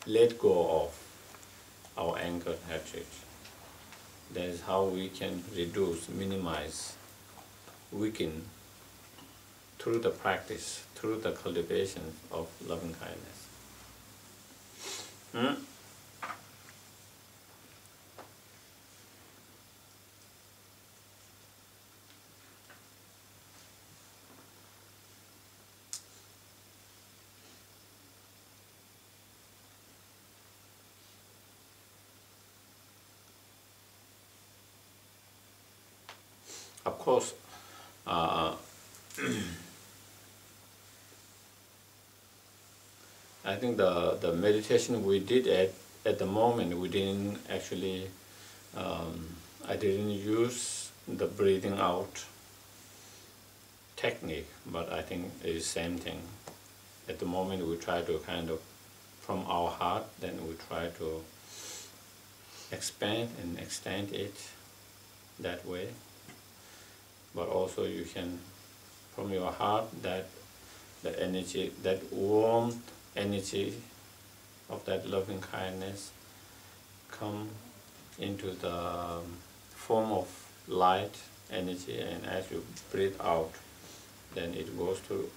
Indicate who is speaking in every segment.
Speaker 1: let go of our anger, hatred. That is how we can reduce, minimize, weaken through the practice, through the cultivation of loving kindness. Of course, I think the meditation we did at the moment, we didn't actually, I didn't use the breathing out technique, but I think it is the same thing. At the moment we try to kind of, from our heart, then we try to expand and extend it that way. But also you can, from your heart, that energy, that warm energy of that loving kindness come into the form of light energy, and as you breathe out, then it goes to,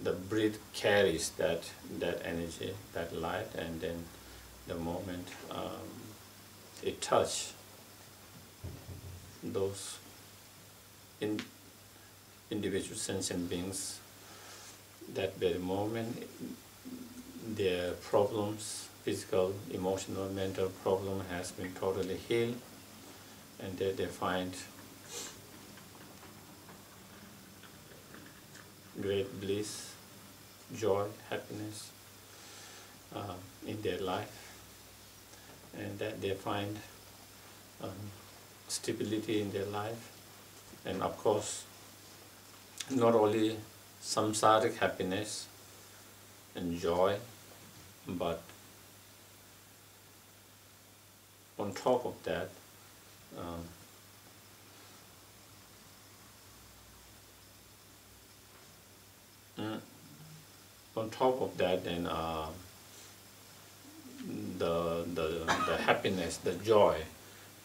Speaker 1: the breath carries that energy, that light, and then the moment it touches those individual sentient beings, that very moment their problems, physical, emotional, mental problem has been totally healed, and they find great bliss, joy, happiness in their life, and that they find stability in their life. And of course, not only samsaric happiness and joy, but on top of that, then the happiness, the joy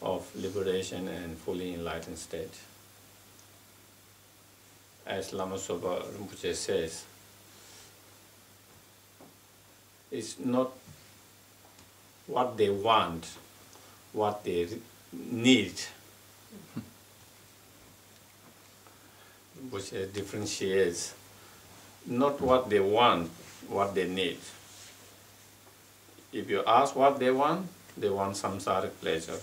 Speaker 1: of liberation and fully enlightened state. As Lama Sopa Rinpoche says, it's not what they want, what they need, which differentiates, not what they want, what they need. If you ask what they want samsaric pleasure,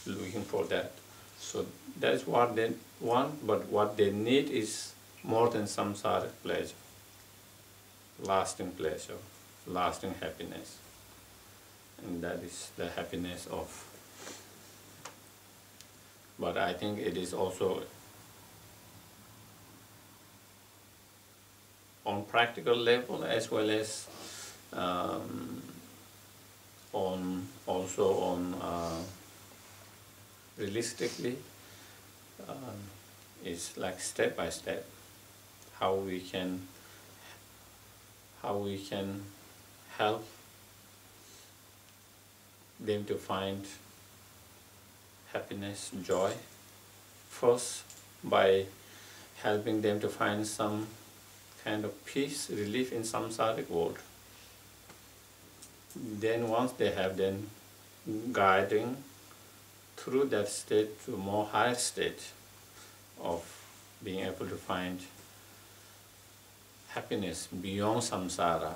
Speaker 1: looking for that. So that's what they want, but what they need is more than samsaric pleasure, lasting pleasure, lasting happiness. And that is the happiness of. But I think it is also on practical level as well as on realistically, it's like step by step how we can help them to find happiness, joy, first by helping them to find some kind of peace, relief in samsaric world. Then once they have, then guiding through that state to a more higher state of being able to find happiness beyond samsara.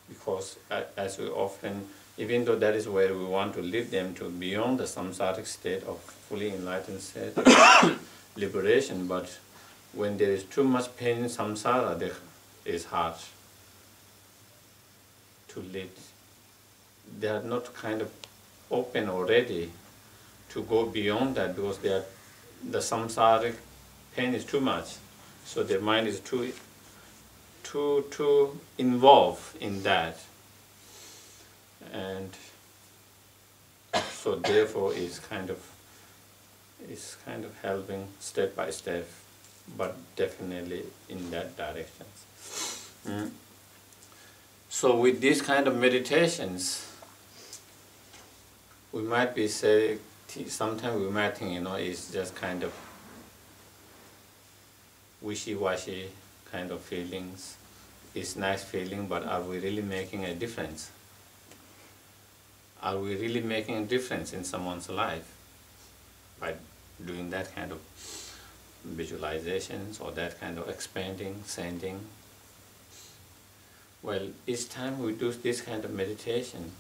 Speaker 1: Because as we often, even though that is where we want to lead them to beyond the samsaric state of fully enlightened state, liberation, but when there is too much pain in samsara, it is hard to lead. They are not kind of open or ready to go beyond that because the samsaric pain is too much. So their mind is too involved in that. And so therefore is kind of helping step by step but definitely in that direction. So with these kind of meditations, we might be saying, sometimes we might think, it's just kind of wishy-washy kind of feelings. It's nice feeling, but are we really making a difference? Are we really making a difference in someone's life by doing that kind of visualizations or that kind of expanding, sending? Well, each time we do this kind of meditation,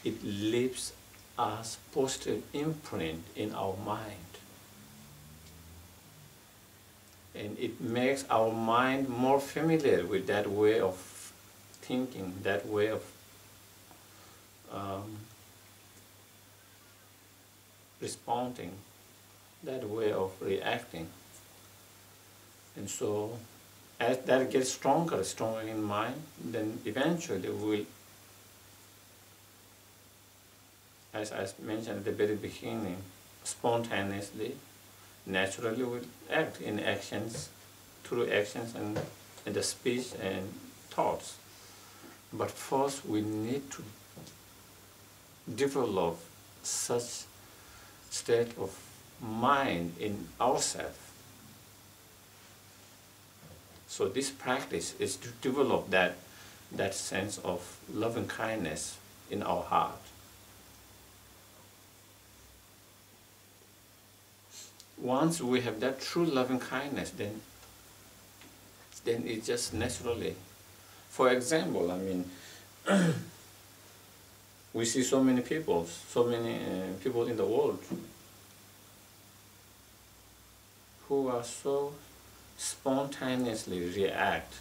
Speaker 1: it leaves us positive imprint in our mind. And it makes our mind more familiar with that way of thinking, that way of responding, that way of reacting. And so, as that gets stronger in mind, then eventually we'll, as I mentioned at the very beginning, spontaneously, naturally we'll act in actions, through actions and the speech and thoughts. But first we need to develop such state of mind in ourselves. So this practice is to develop that sense of loving kindness in our heart. Once we have that true loving kindness, then it just naturally. For example, we see so many people in the world who are so spontaneously react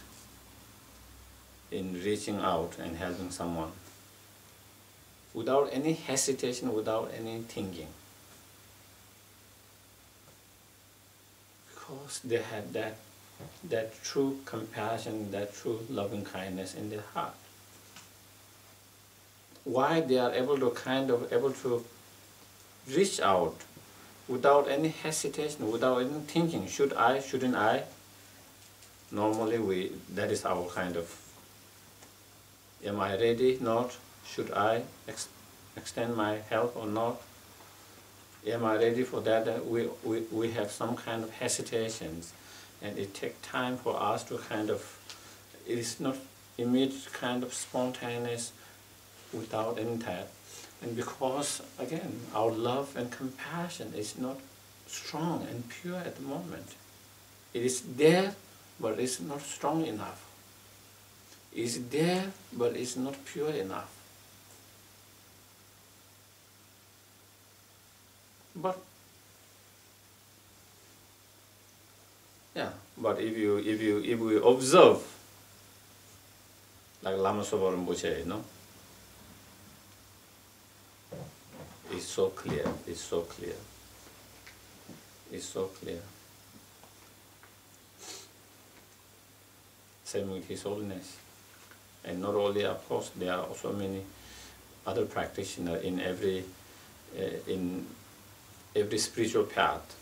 Speaker 1: in reaching out and helping someone without any hesitation, without any thinking. Because they have that true compassion, that true loving kindness in their heart. Why they are able to reach out without any hesitation, without any thinking, should I, shouldn't I? Normally that is our kind of, am I ready, not? Should I extend my help or not? Am I ready for that? We have some kind of hesitations, and it takes time for us to it is not immediate kind of spontaneous without any that. And because, again, our love and compassion is not strong and pure at the moment. It is there, but it's not strong enough. It's there, but it's not pure enough. But if we observe, like Lama Sopa Rinpoche, it's so clear. It's so clear. It's so clear. Same with His Holiness, and not only, of course, there are also many other practitioners in every spiritual path,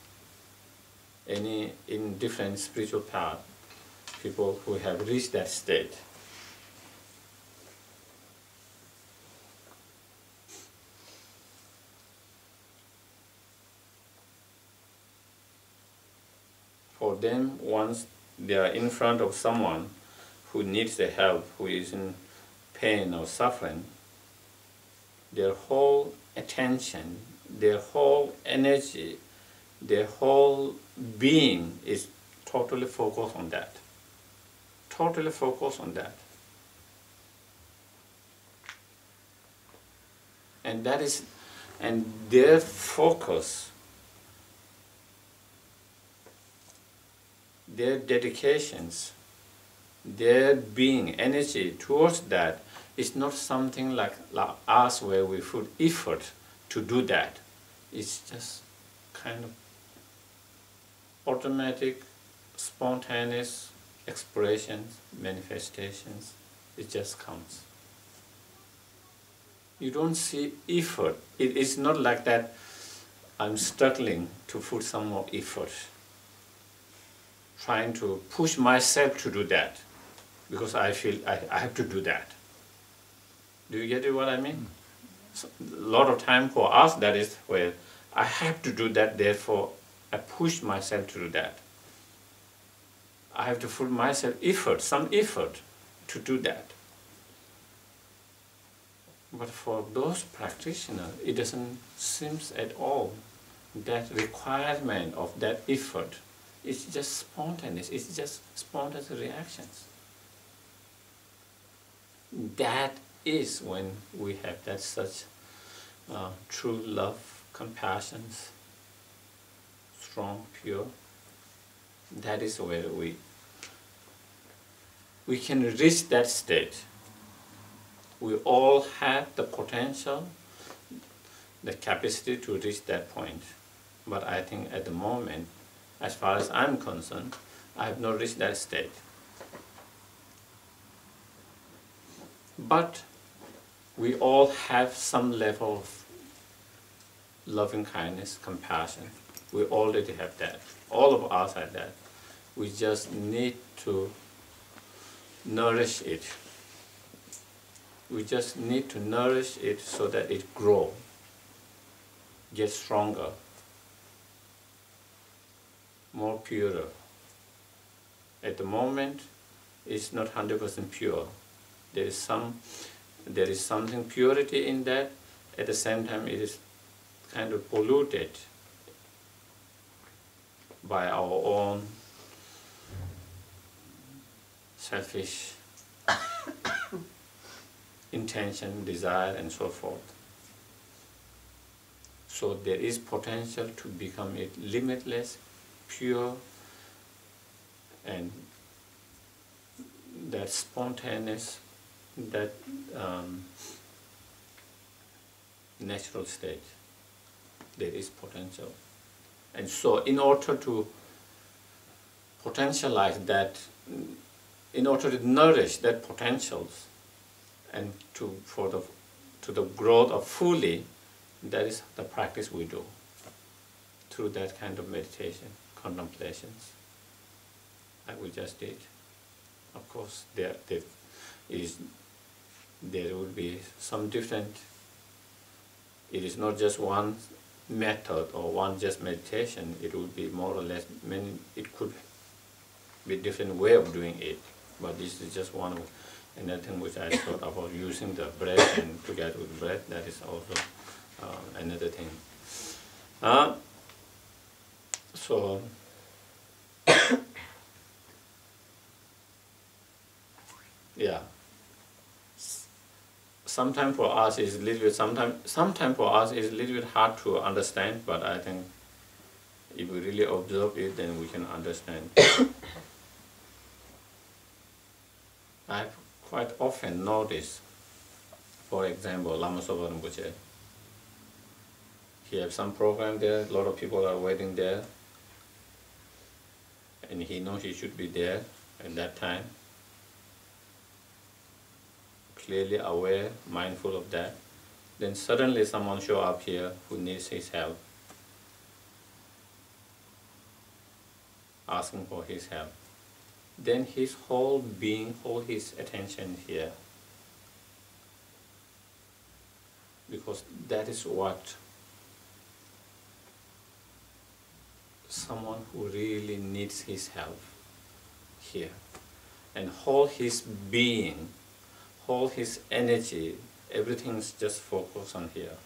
Speaker 1: in different spiritual path, people who have reached that state. For them, once they are in front of someone who needs the help, who is in pain or suffering, their whole attention, their whole energy, their whole being is totally focused on that. Totally focused on that. And their focus, their dedications, their being, energy towards that is not something like us where we put effort to do that. It's just kind of automatic, spontaneous expressions, manifestations. It just comes. You don't see effort. It is not like that I'm struggling to put some more effort. trying to push myself to do that, because I feel I have to do that. Do you get what I mean? So, a lot of time for us, that is where I have to do that, therefore I push myself to do that. I have to put myself some effort to do that. But for those practitioners, it doesn't seem at all that requirement of that effort. It's just spontaneous, it's just spontaneous reactions. That is when we have that such true love, compassion, strong, pure. That is where we can reach that state. We all have the potential, the capacity to reach that point. But I think at the moment, as far as I'm concerned, I have not reached that state. But we all have some level of loving kindness, compassion. We already have that. All of us have that. We just need to nourish it. We just need to nourish it so that it grows, gets stronger, more pure. At the moment, it's not 100% pure. There is something purity in that. At the same time, it is kind of polluted by our own selfish intention, desire, and so forth. So there is potential to become it limitless, pure, and that spontaneous, that natural state. There is potential. And so in order to potentialize that, in order to nourish that potentials, and to the growth of fully, that is the practice we do through that kind of meditation, contemplations, like we just did. Of course, there will be some different. It is not just one method or one just meditation. It will be more or less many. It could be different way of doing it, but this is just one. Another thing which I thought about using the breath and together with breath, that is also another thing. So yeah. Sometimes for us is a little bit. Sometimes for us is a little bit hard to understand. But I think if we really observe it, then we can understand. I've quite often noticed, for example, Lama Sopa Rinpoche. He has some program there. A lot of people are waiting there, and he knows he should be there at that time. Clearly aware, mindful of that. Then suddenly someone show up here who needs his help, asking for his help. Then his whole being, all his attention here. Because that is what someone who really needs his help here. And whole his being, all his energy, everything's just focused on here.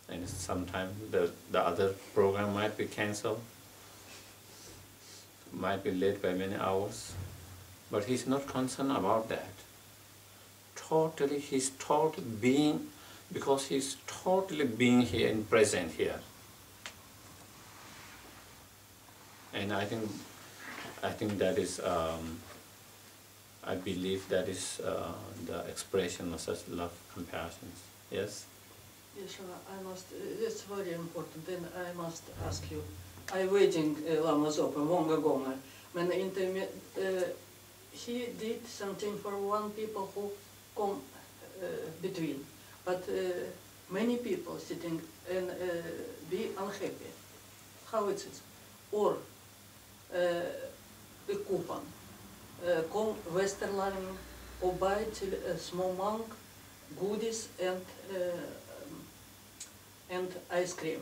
Speaker 1: And sometimes the other program might be cancelled, might be late by many hours, but he's not concerned about that. Totally, he's total being, because he's totally being here and present here. And I think that is, I believe that is the expression of such love, compassion. Yes?
Speaker 2: Yes, I must, it's very important, then I must ask you. I'm waiting Lama Zopa många gånger, men inte he did something for one people who come between, but many people sitting and be unhappy. How it is? Or kopan. Kom Westerland och buy till små monk, goodies and ice cream.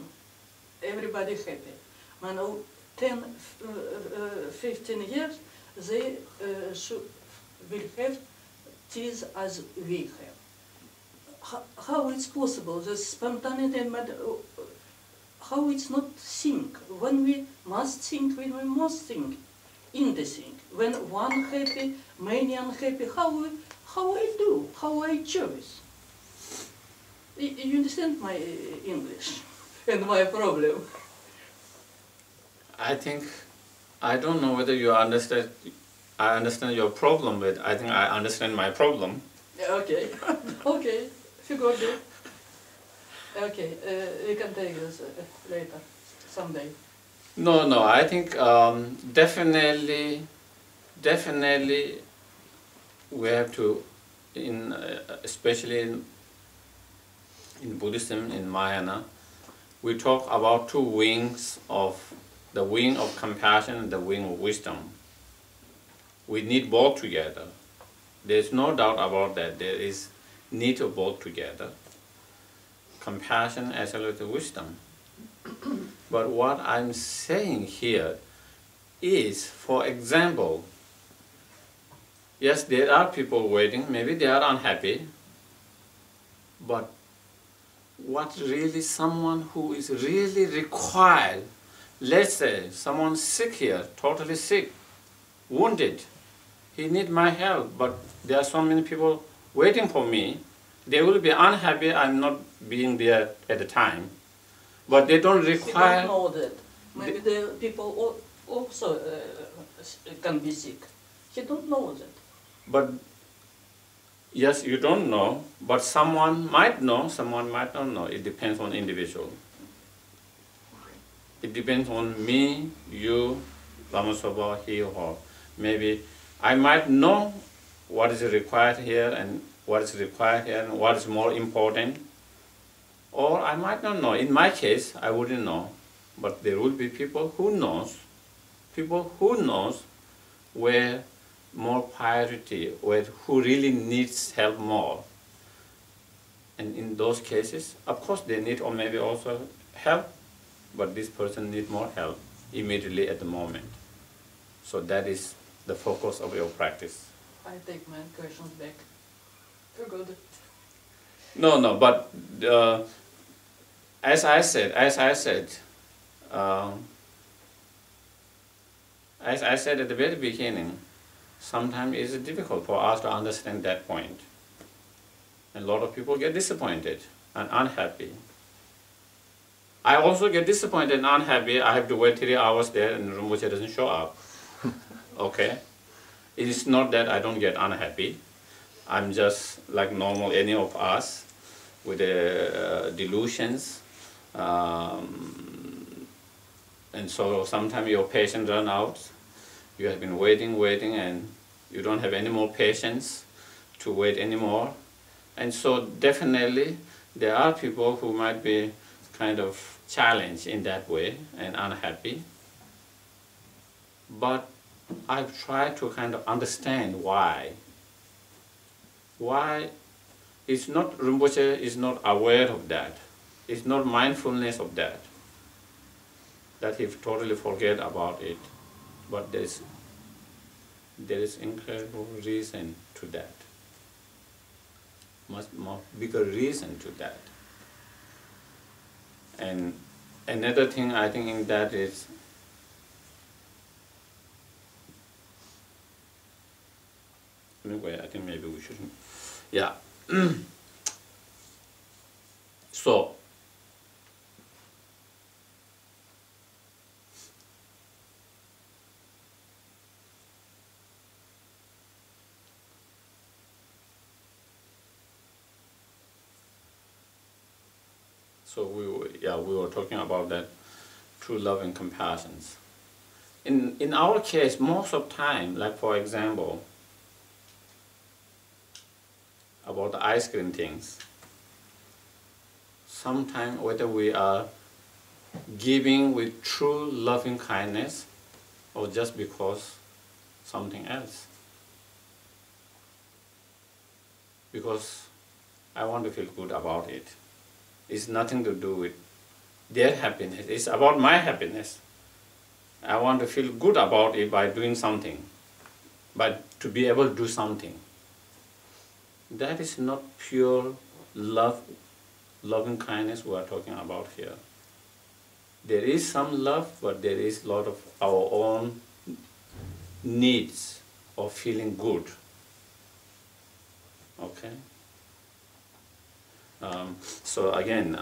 Speaker 2: Everybody happy. Man, 10, 15 years, they will have teeth as we have. How it's possible? The spontaneity, how it's not think? When we must think, when we must think in the thing. When one happy, many unhappy, how I do, how I choose. You understand my English and my problem?
Speaker 1: I think, I don't know whether you understand, I understand your problem, but I think I understand my problem.
Speaker 2: Okay, okay, you got it. Okay, we can take this later, someday.
Speaker 1: No, I think definitely we have to, especially in Buddhism, in Mahayana, we talk about two wings of, the wing of compassion and the wing of wisdom. We need both together. There's no doubt about that. There is need of both together. Compassion as well as wisdom. But what I'm saying here is, for example, yes, there are people waiting, maybe they are unhappy, but what really someone who is really required, let's say someone sick here, totally sick, wounded, he needs my help, but there are so many people waiting for me, they will be unhappy I'm not being there at the time. But they don't require...
Speaker 2: You don't know that. Maybe the people also can be sick. You don't know that.
Speaker 1: But, yes, you don't know, but someone might know, someone might not know. It depends on individual. It depends on me, you, Lama Soba, he or her. Maybe I might know what is required here and what is required here and what is more important. Or I might not know. In my case, I wouldn't know. But there will be people who knows where more priority, where who really needs help more. And in those cases, of course they need or maybe also help, but this person needs more help immediately at the moment. So that is the focus of your practice.
Speaker 2: I take my questions back. Forgot it.
Speaker 1: No, but as I said at the very beginning, sometimes it's difficult for us to understand that point. And a lot of people get disappointed and unhappy. I also get disappointed and unhappy. I have to wait 3 hours there and Rinpoche doesn't show up. Okay? It is not that I don't get unhappy. I'm just like normal, any of us, with delusions. And so sometimes your patience runs out. You have been waiting, and you don't have any more patience to wait anymore. And so definitely there are people who might be kind of challenged in that way and unhappy. But I've tried to kind of understand why. Why it's not, Rinpoche is not aware of that. It's not mindfulness of that. That he totally forget about it. But there is incredible reason to that. Much more bigger reason to that. And another thing I think in that is, anyway, I think maybe we shouldn't. Yeah. So, we were talking about that true love and compassion. In our case, most of the time, like for example, about the ice cream things, sometimes whether we are giving with true loving kindness or just because something else. Because I want to feel good about it. It's nothing to do with their happiness. It's about my happiness. I want to feel good about it by doing something, but to be able to do something. That is not pure love, loving kindness we are talking about here. There is some love, but there is a lot of our own needs of feeling good. Okay? So again,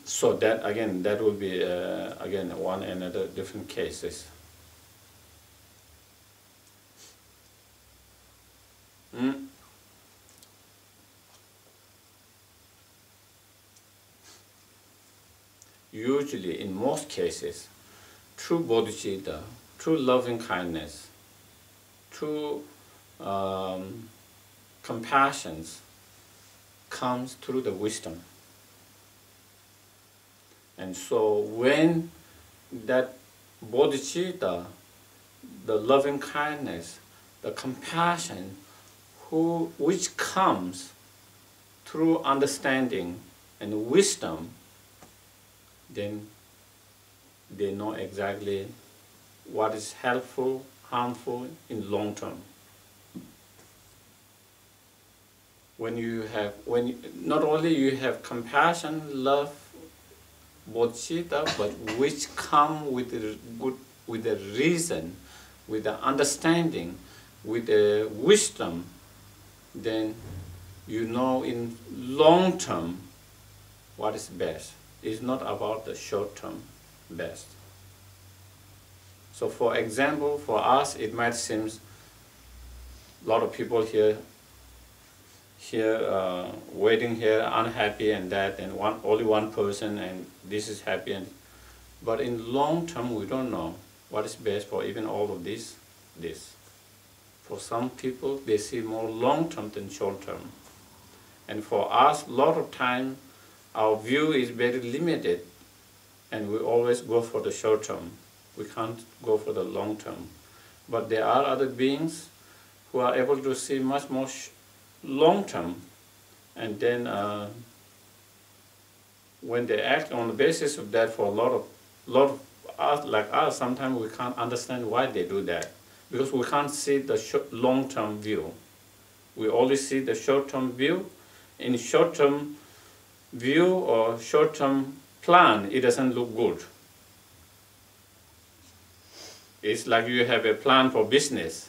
Speaker 1: so that again, that will be again one another different cases. Usually, in most cases, true bodhicitta, true loving kindness, true compassion comes through the wisdom. And so when that bodhicitta, the loving kindness, the compassion, which comes through understanding and wisdom, then they know exactly what is helpful, harmful in long term. Not only you have compassion, love, bodhicitta, but which come with the reason, with the understanding, with the wisdom, then you know in long term what is best. It's not about the short term best. So for example, for us it might seem a lot of people here waiting here unhappy and that, and only one person and this is happy, but in long term we don't know what is best for even all of this. For some people they see more long term than short term, and for us a lot of time our view is very limited and we always go for the short term. We can't go for the long term. But there are other beings who are able to see much more long term, and then when they act on the basis of that, for a lot of us, like us, sometimes we can't understand why they do that, because we can't see the long term view. We only see the short term view. In short term view or short term plan, it doesn't look good. It's like you have a plan for business.